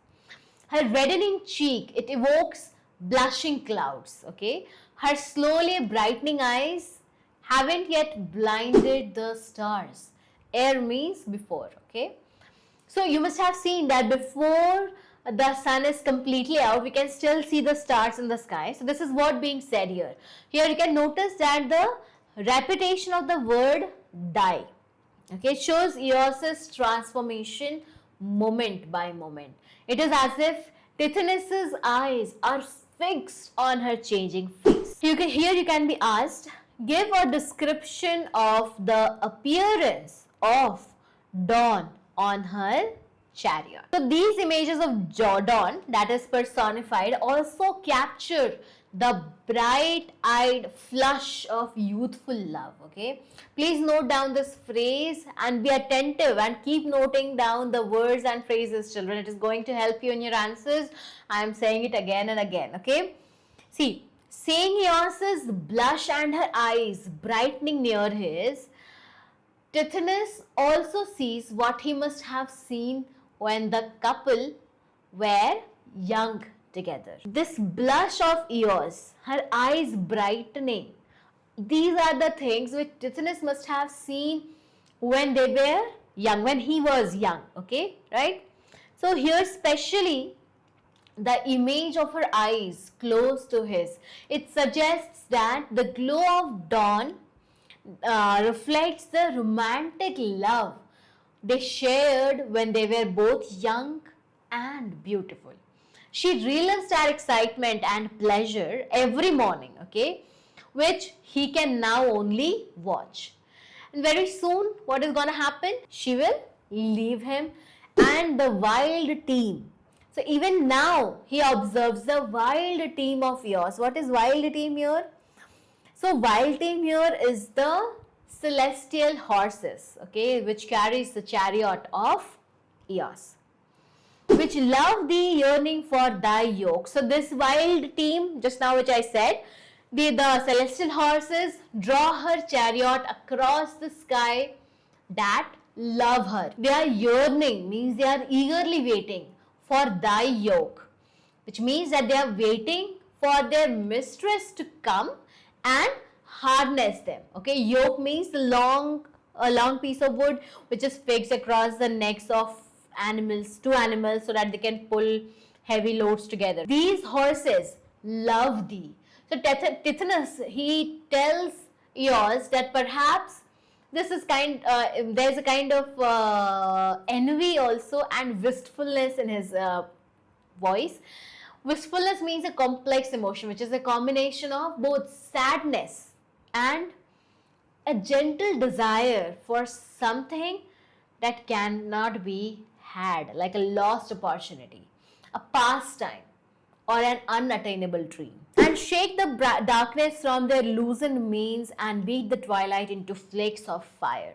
Her reddening cheek, it evokes blushing clouds, okay? Her slowly brightening eyes haven't yet blinded the stars. Ere means before, okay? So you must have seen that before the sun is completely out, we can still see the stars in the sky. So this is what being said here. Here you can notice that the repetition of the word die, okay, shows Eos's transformation moment by moment. It is as if Tithonus's eyes are fixed on her changing face. Here you can be asked, give a description of the appearance of dawn on her chariot. So these images of dawn, that is personified, also capture the bright-eyed flush of youthful love. Okay, please note down this phrase and be attentive and keep noting down the words and phrases, children. It is going to help you in your answers. I am saying it again and again. Okay, see, seeing Eos's blush and her eyes brightening near his, Tithonus also sees what he must have seen when the couple were young together. This blush of Eos, her eyes brightening, these are the things which Tithonus must have seen when they were young, when he was young, okay, right? So here especially the image of her eyes close to his, it suggests that the glow of dawn reflects the romantic love they shared when they were both young and beautiful. She relives that excitement and pleasure every morning, okay, which he can now only watch. And very soon, what is going to happen? She will leave him and the wild team. So even now, he observes the wild team of Eos. What is wild team here? So wild team here is the celestial horses, okay, which carries the chariot of Eos, which love thee yearning for thy yoke. So this wild team, just now which I said, the celestial horses draw her chariot across the sky that love her. They are yearning, means they are eagerly waiting for thy yoke, which means that they are waiting for their mistress to come and harness them. Okay, yoke means a long piece of wood which is fixed across the necks of two animals so that they can pull heavy loads together. These horses love thee, So Tithonus, he tells Eos that perhaps this is there's a kind of envy also and wistfulness in his voice. Wistfulness means a complex emotion, which is a combination of both sadness and a gentle desire for something that cannot be had, like a lost opportunity, a pastime, or an unattainable dream. And shake the darkness from their loosened manes and beat the twilight into flakes of fire.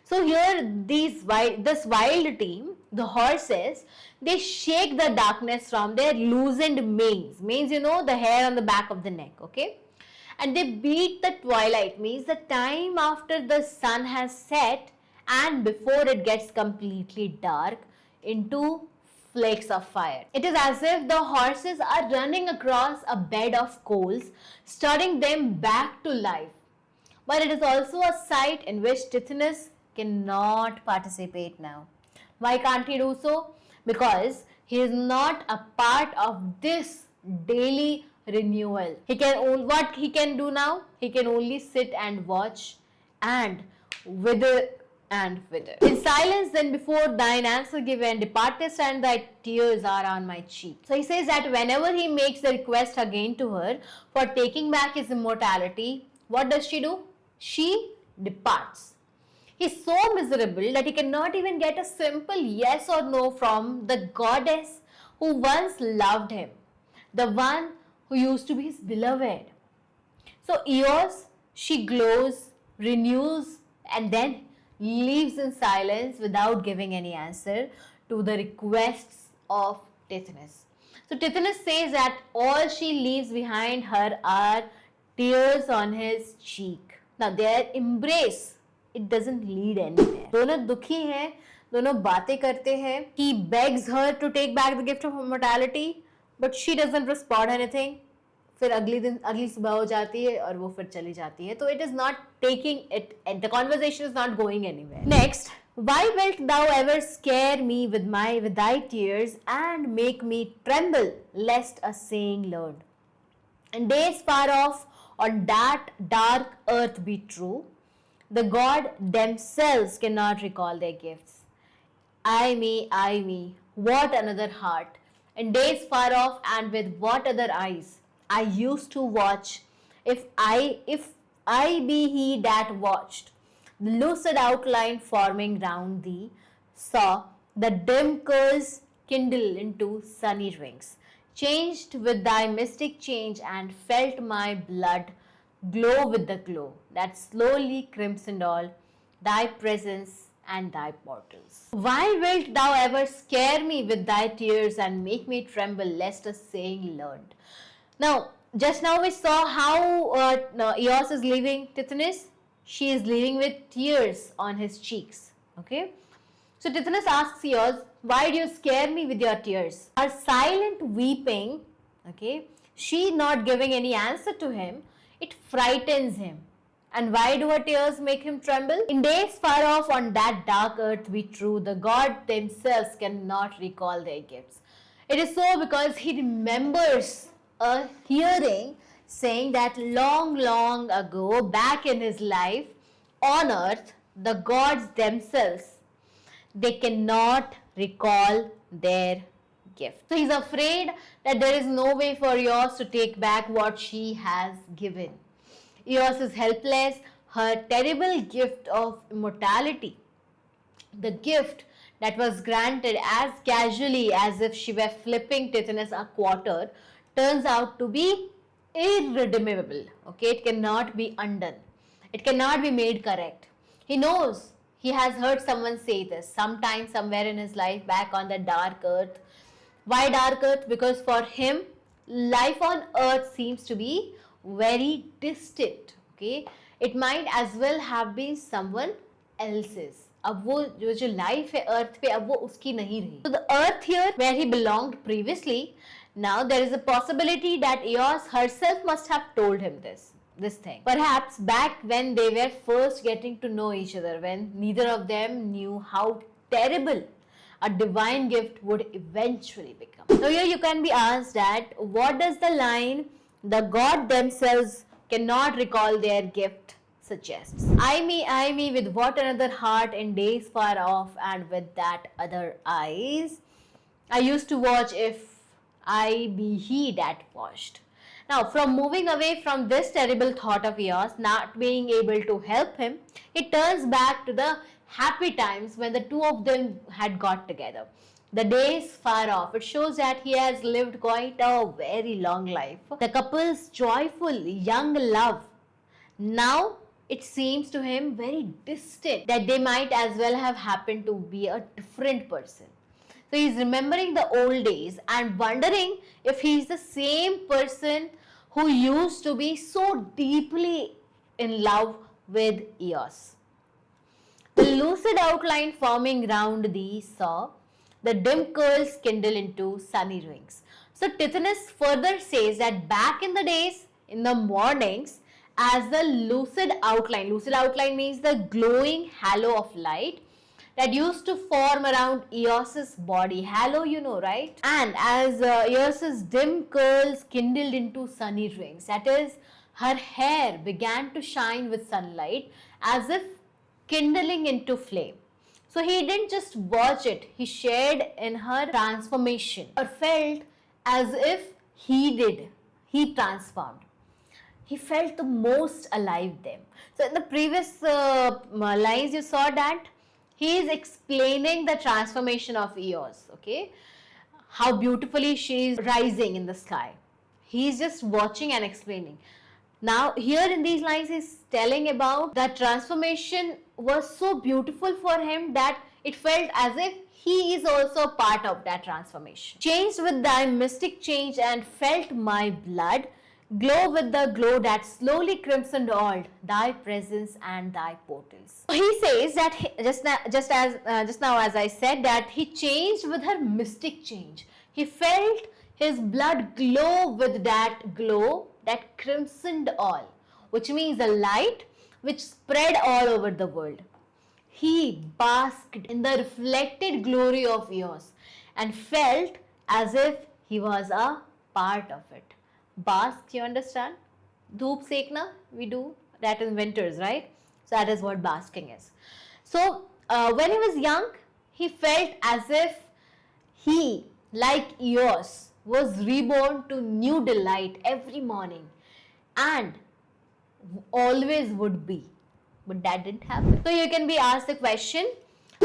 So here this wild team, the horses, they shake the darkness from their loosened manes. Manes, you know, the hair on the back of the neck, okay? And they beat the twilight, means the time after the sun has set and before it gets completely dark, into flakes of fire. It is as if the horses are running across a bed of coals, stirring them back to life. But it is also a sight in which Tithonus cannot participate now. Why can't he do so? Because he is not a part of this daily renewal. What he can do now? He can only sit and watch and wither and wither. In silence then before thine answer given, departest and thy tears are on my cheek. So he says that whenever he makes the request again to her for taking back his immortality, what does she do? She departs. He's so miserable that he cannot even get a simple yes or no from the goddess who once loved him, the one who used to be his beloved. So Eos, she glows, renews, and then leaves in silence without giving any answer to the requests of Tithonus. So Tithonus says that all she leaves behind her are tears on his cheek. Now their embrace, it doesn't lead anywhere. दोनों दुखी हैं, दोनों बातें करते हैं. He begs her to take back the gift of immortality, but she doesn't respond anything. फिर अगली सुबह हो जाती है और वो फिर चली जाती है. तो it is not taking it, and the conversation is not going anywhere. Next, why wilt thou ever scare me with thy tears and make me tremble lest a saying learned? And days far off on that dark earth be true, the God themselves cannot recall their gifts. Ay me, what another heart, and days far off and with what other eyes I used to watch, if I be he that watched, the lucid outline forming round thee, saw the dim curls kindle into sunny rings, changed with thy mystic change, and felt my blood glow with the glow that slowly crimsoned all thy presence and thy portals. Why wilt thou ever scare me with thy tears and make me tremble lest a saying learned? Now, just now we saw how Eos is leaving Tithonus. She is leaving with tears on his cheeks. Okay. So Tithonus asks Eos, why do you scare me with your tears? Her silent weeping, okay, she not giving any answer to him, it frightens him. And why do her tears make him tremble? In days far off on that dark earth be true, the God themselves cannot recall their gifts. It is so because he remembers a hearing saying that long ago, back in his life on earth, the gods themselves, they cannot recall their gift. So he's afraid that there is no way for Eos to take back what she has given. Eos is helpless. Her terrible gift of immortality, the gift that was granted as casually as if she were flipping Tithonus a quarter, turns out to be irredeemable. Okay, it cannot be undone. It cannot be made correct. He knows. He has heard someone say this sometime, somewhere in his life, back on the dark earth. Why dark earth? Because for him, life on earth seems to be very distant. Okay, it might as well have been someone else's. अब वो जो life है earth पे, अब वो उसकी नहीं रही. So the earth here where he belonged previously, now there is a possibility that Eos herself must have told him this thing. Perhaps back when they were first getting to know each other, when neither of them knew how terrible a divine gift would eventually become. Now here you can be asked that what does the line The god themselves cannot recall their gift suggests. Eye me with what another heart in days far off, and with that other eyes I used to watch if I be he that watched. Now, from moving away from this terrible thought of yours, not being able to help him, it turns back to the happy times when the two of them had got together. The days far off. It shows that he has lived quite a very long life. The couple's joyful young love. Now it seems to him very distant, that they might as well have happened to be a different person. So he's remembering the old days and wondering if he's the same person who used to be so deeply in love with Eos. The lucid outline forming round thee saw the dim curls kindle into sunny rings. So Tithonus further says that back in the days, in the mornings, as the lucid outline means the glowing halo of light that used to form around Eos's body. Halo, you know, right? And as Eos's dim curls kindled into sunny rings, that is, her hair began to shine with sunlight as if kindling into flame. So he didn't just watch it, he shared in her transformation, or felt as if he transformed. He felt the most alive then. So in the previous lines you saw that he is explaining the transformation of Eos, okay? How beautifully she is rising in the sky. He is just watching and explaining. Now here in these lines he's telling about that transformation was so beautiful for him that it felt as if he is also a part of that transformation. Changed with thy mystic change and felt my blood glow with the glow that slowly crimsoned all thy presence and thy portals. So he says that just now as I said that he changed with her mystic change. He felt his blood glow with that glow that crimsoned all, which means the light which spread all over the world. He basked in the reflected glory of Eos and felt as if he was a part of it. Bask, you understand? Dhoop sekna, we do that in winters, right? So that is what basking is. So when he was young, he felt as if he, like Eos, was reborn to new delight every morning and always would be. But that didn't happen. So you can be asked the question,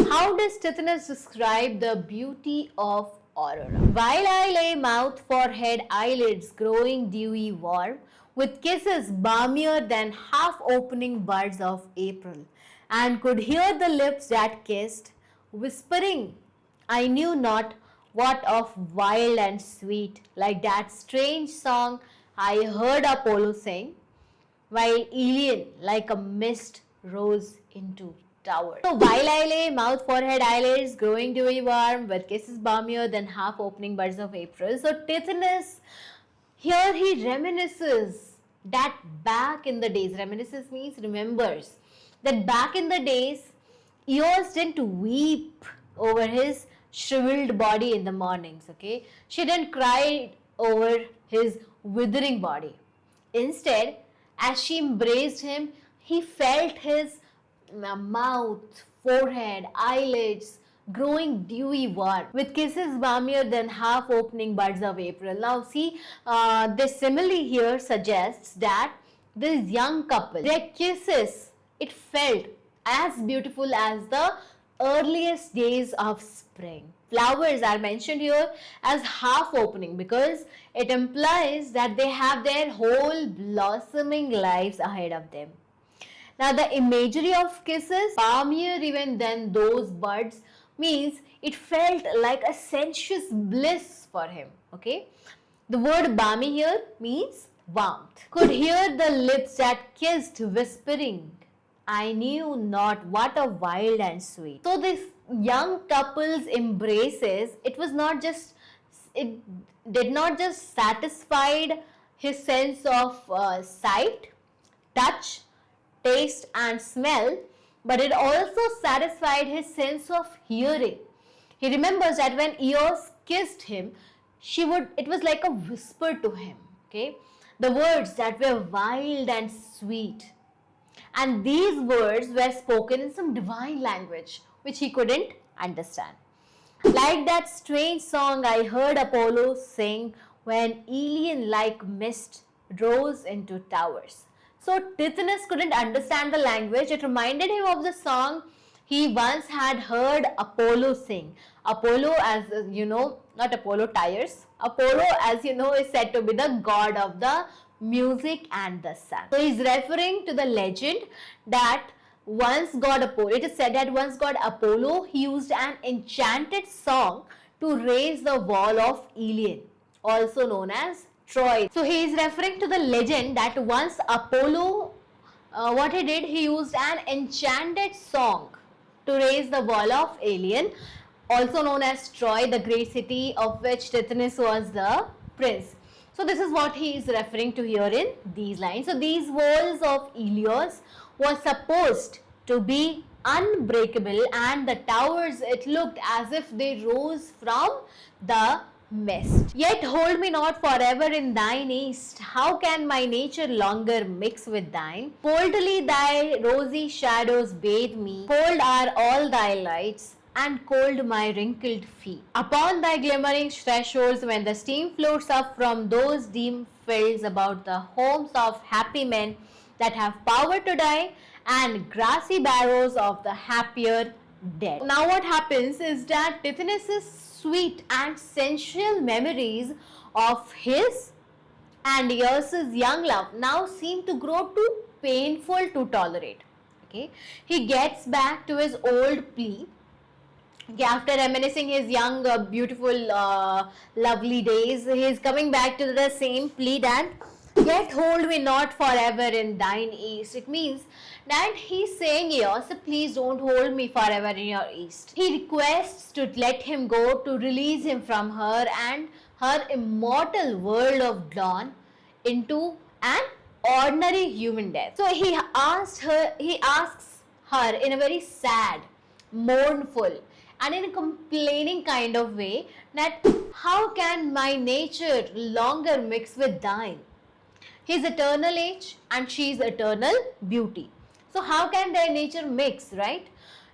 how does Tithonus describe the beauty of Aurora? While I lay mouth, forehead, eyelids growing dewy warm, with kisses balmier than half-opening buds of April, and could hear the lips that kissed, whispering, I knew not what of wild and sweet, like that strange song I heard Apollo sing, while Ilion, like a mist, rose into tower. So while I lay, mouth, forehead, eyelids growing dewy warm, with kisses balmier than half-opening buds of April. So Tithonus, here he reminisces that back in the days, reminisces means remembers, that back in the days, Eos didn't weep over his shriveled body in the mornings, okay? She didn't cry over his withering body. Instead, as she embraced him, he felt his mouth, forehead, eyelids growing dewy warm, with kisses balmier than half-opening buds of April. Now see, this simile here suggests that this young couple, their kisses, it felt as beautiful as the earliest days of spring. Flowers are mentioned here as half-opening because it implies that they have their whole blossoming lives ahead of them. Now the imagery of kisses, balmier even than those buds, means it felt like a sensuous bliss for him, okay? The word balmy here means warmth. Could hear the lips that kissed, whispering, I knew not what a wild and sweet. So this young couple's embraces, it did not just satisfied his sense of sight, touch, taste and smell, but it also satisfied his sense of hearing. He remembers that when Eos kissed him, it was like a whisper to him, okay? the words that were wild and sweet. And these words were spoken in some divine language which he couldn't understand. Like that strange song I heard Apollo sing when alien like mist rose into towers. So Tithonus couldn't understand the language. It reminded him of the song he once had heard Apollo sing. Apollo, as you know, not Apollo tires. Apollo, as you know, is said to be the god of the music and the sun. So he's referring to the legend that once god Apollo, it is said that once god Apollo, he used an enchanted song to raise the wall of Ilion, also known as Troy. So he is referring to the legend that once Apollo, what he did, he used an enchanted song to raise the wall of Ilion, also known as Troy, the great city of which Tithonus was the prince. So this is what he is referring to here in these lines. So these walls of Ilios was supposed to be unbreakable, and the towers, it looked as if they rose from the mist. Yet hold me not forever in thine east. How can my nature longer mix with thine? Coldly thy rosy shadows bathe me. Cold are all thy lights, and cold my wrinkled feet. Upon thy glimmering thresholds, when the steam floats up from those dim fields about the homes of happy men that have power to die, and grassy barrows of the happier dead. Now what happens is that Tithonus's sweet and sensual memories of his and Eos's young love now seem to grow too painful to tolerate. Okay, he gets back to his old plea. Okay, after reminiscing his young, beautiful, lovely days, he is coming back to the same plea that yet hold me not forever in thine east. It means that he's saying here, so please don't hold me forever in your east. He requests to let him go, to release him from her and her immortal world of dawn into an ordinary human death. So he asks her in a very sad, mournful, and in a complaining kind of way that how can my nature longer mix with thine? His eternal age and she's eternal beauty. So how can their nature mix, right?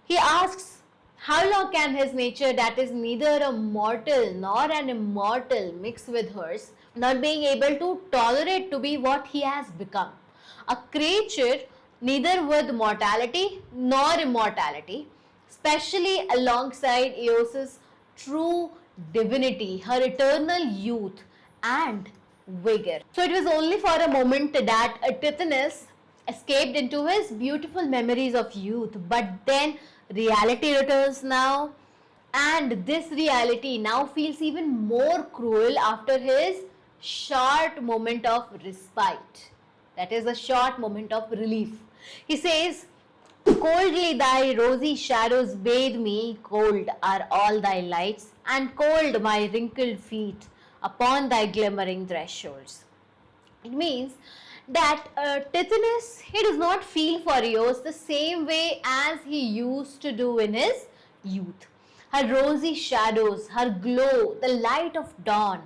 He asks, how long can his nature, that is neither a mortal nor an immortal, mix with hers, not being able to tolerate to be what he has become? A creature neither with mortality nor immortality, especially alongside Eos's true divinity, her eternal youth and vigor. So it was only for a moment that Tithonus escaped into his beautiful memories of youth, but then reality returns now, and this reality now feels even more cruel after his short moment of respite. That is a short moment of relief. He says, coldly thy rosy shadows bathe me, cold are all thy lights, and cold my wrinkled feet upon thy glimmering thresholds. It means that Tithonus, he does not feel for Eos the same way as he used to do in his youth. Her rosy shadows, her glow, the light of dawn,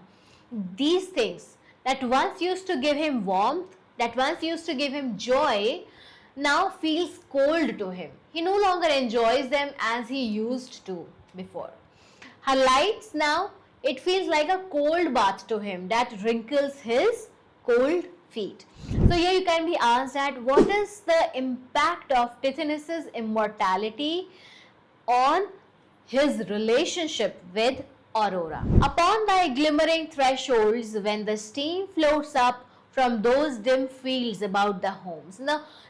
these things that once used to give him warmth, that once used to give him joy, now feels cold to him. He no longer enjoys them as he used to before. Her lights now, it feels like a cold bath to him that wrinkles his cold feet. So here you can be asked that what is the impact of Tithonus's immortality on his relationship with Aurora? Upon thy glimmering thresholds, when the steam floats up from those dim fields about the homes.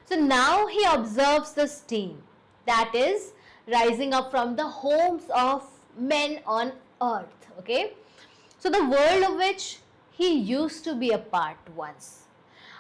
So now he observes the steam that is rising up from the homes of men on earth. Okay, so the world of which he used to be a part once.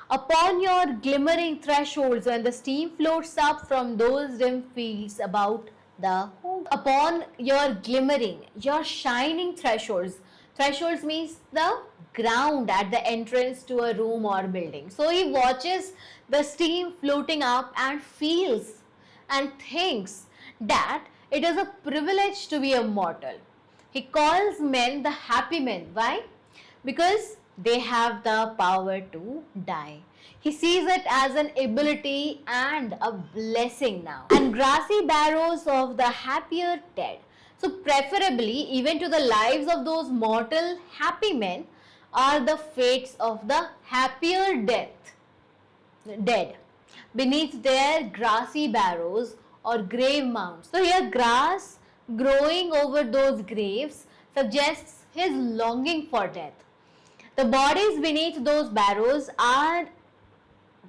Upon your glimmering thresholds, when the steam floats up from those dim fields about the home. Upon your glimmering, your shining thresholds. Thresholds means the ground at the entrance to a room or building. So he watches the steam floating up and feels and thinks that it is a privilege to be a mortal. He calls men the happy men. Why? Because they have the power to die. He sees it as an ability and a blessing now. And grassy barrows of the happier dead. So, preferably, even to the lives of those mortal happy men, are the fates of the happier dead beneath their grassy barrows or grave mounds. So, here, grass growing over those graves suggests his longing for death. The bodies beneath those barrows are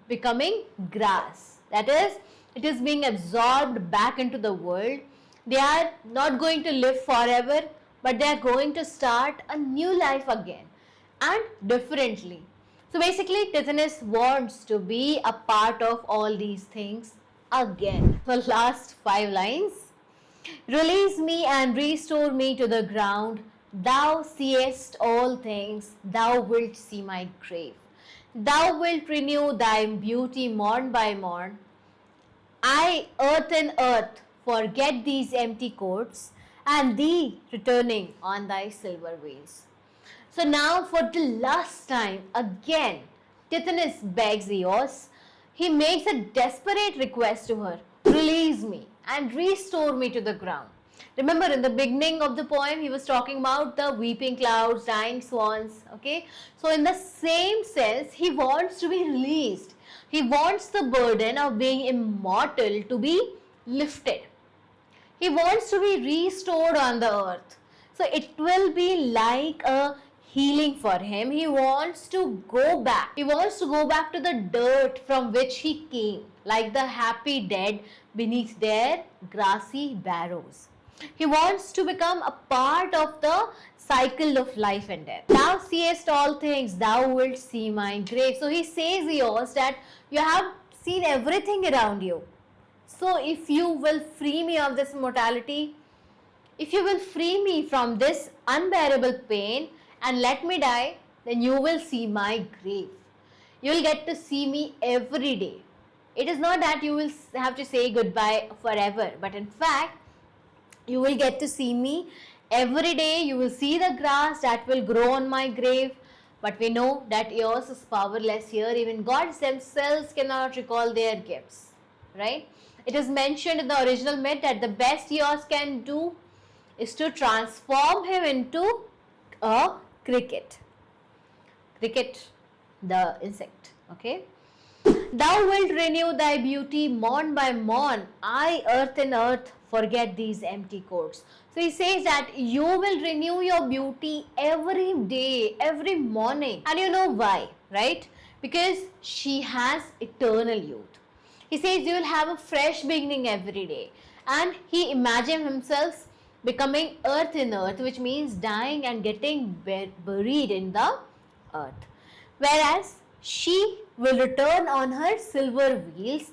becoming grass. That is, it is being absorbed back into the world. They are not going to live forever, but they are going to start a new life again and differently. So basically, Tithonus wants to be a part of all these things again. The last 5 lines. Release me and restore me to the ground. Thou seest all things, thou wilt see my grave. Thou wilt renew thy beauty morn by morn. I, earth and earth, forget these empty courts, and thee returning on thy silver wheels. So now for the last time, again, Tithonus begs Eos. He makes a desperate request to her. Release me and restore me to the ground. Remember, in the beginning of the poem, he was talking about the weeping clouds, dying swans, okay? So in the same sense, he wants to be released. He wants the burden of being immortal to be lifted. He wants to be restored on the earth. So it will be like a healing for him. He wants to go back. He wants to go back to the dirt from which he came, like the happy dead beneath their grassy barrows. He wants to become a part of the cycle of life and death. Thou seest all things, thou wilt see my grave. So he says, Eos, that you have seen everything around you. So if you will free me of this mortality, if you will free me from this unbearable pain and let me die, then you will see my grave. You will get to see me every day. It is not that you will have to say goodbye forever, but in fact, you will get to see me every day. You will see the grass that will grow on my grave. But we know that Eos is powerless here. Even gods themselves cannot recall their gifts, right? It is mentioned in the original myth that the best Eos can do is to transform him into a cricket. Cricket, the insect, okay? Thou wilt renew thy beauty morn by morn. I, earth and earth, forget these empty courts. So he says that you will renew your beauty every day, every morning. And you know why, right? Because she has eternal youth. He says you will have a fresh beginning every day. And he imagined himself becoming earth in earth, which means dying and getting buried in the earth. Whereas she will return on her silver wheels,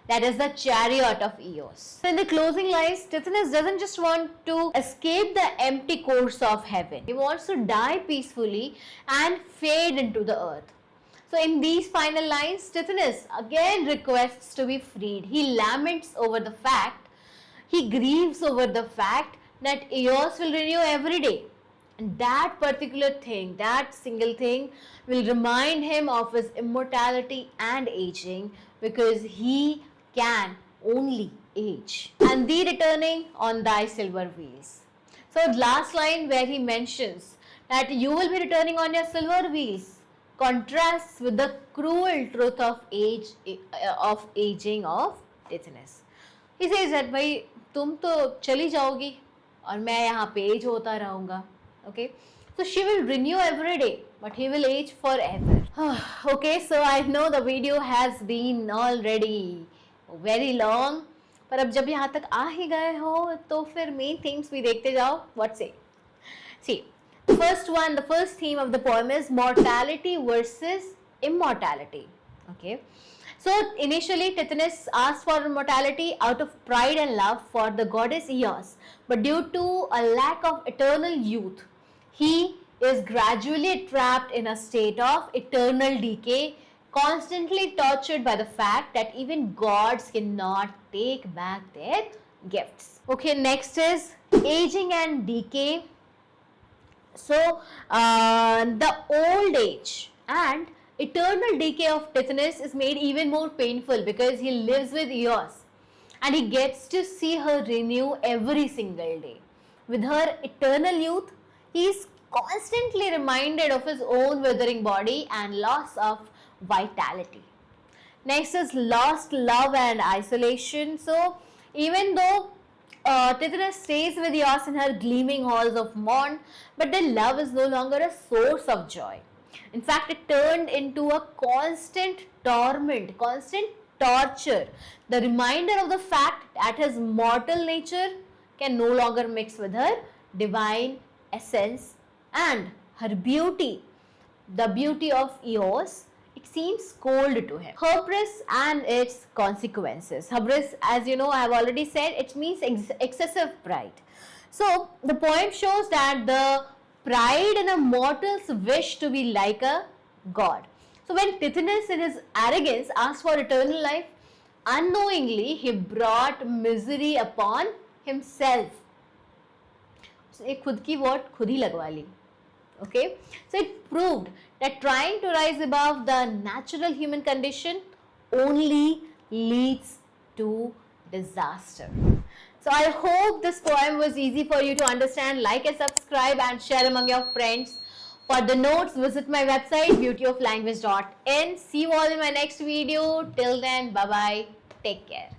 that is the chariot of Eos. So in the closing lines, Tithonus doesn't just want to escape the empty course of heaven. He wants to die peacefully and fade into the earth. So in these final lines, Tithonus again requests to be freed. He laments over the fact, he grieves over the fact that Eos will renew every day. And that particular thing, that single thing, will remind him of his immortality and aging, because he can only age. And thee returning on thy silver wheels. So last line where he mentions that you will be returning on your silver wheels contrasts with the cruel truth of aging of Tithonus. He says that भाई तुम तो चली जाओगी और मैं यहाँ पे as होता रहूँगा. Okay, so she will renew every day, but he will age forever. Okay, so I know the video has been already very long, पर अब जब यहाँ तक आ ही गए हो तो फिर main themes भी देखते जाओ. What say? See, the first theme of the poem is mortality versus immortality. Okay, so initially Tithonus asked for immortality out of pride and love for the goddess Eos, but due to a lack of eternal youth, he is gradually trapped in a state of eternal decay, constantly tortured by the fact that even gods cannot take back their gifts. Okay, next is aging and decay. The old age and eternal decay of Tithonus is made even more painful because he lives with Eos and he gets to see her renew every single day. With her eternal youth, he is constantly reminded of his own withering body and loss of vitality. Next is lost love and isolation. So, even though Tithonus stays with Eos in her gleaming halls of Morn, but their love is no longer a source of joy. In fact, it turned into a constant torment, constant torture. The reminder of the fact that his mortal nature can no longer mix with her divine essence and her beauty, the beauty of Eos, it seems cold to him. Hubris and its consequences. Hubris, as you know, I have already said, it means excessive pride. So, the poem shows that the pride in a mortal's wish to be like a god. So, when Tithonus in his arrogance asked for eternal life, unknowingly he brought misery upon himself. So, एक खुद की vote खुद ही लगवा ली. Okay, so it proved that trying to rise above the natural human condition only leads to disaster. So I hope this poem was easy for you to understand. Like and subscribe and share among your friends. For the notes, visit my website beautyoflanguage.in. See you all in my next video. Till then, bye bye. Take care.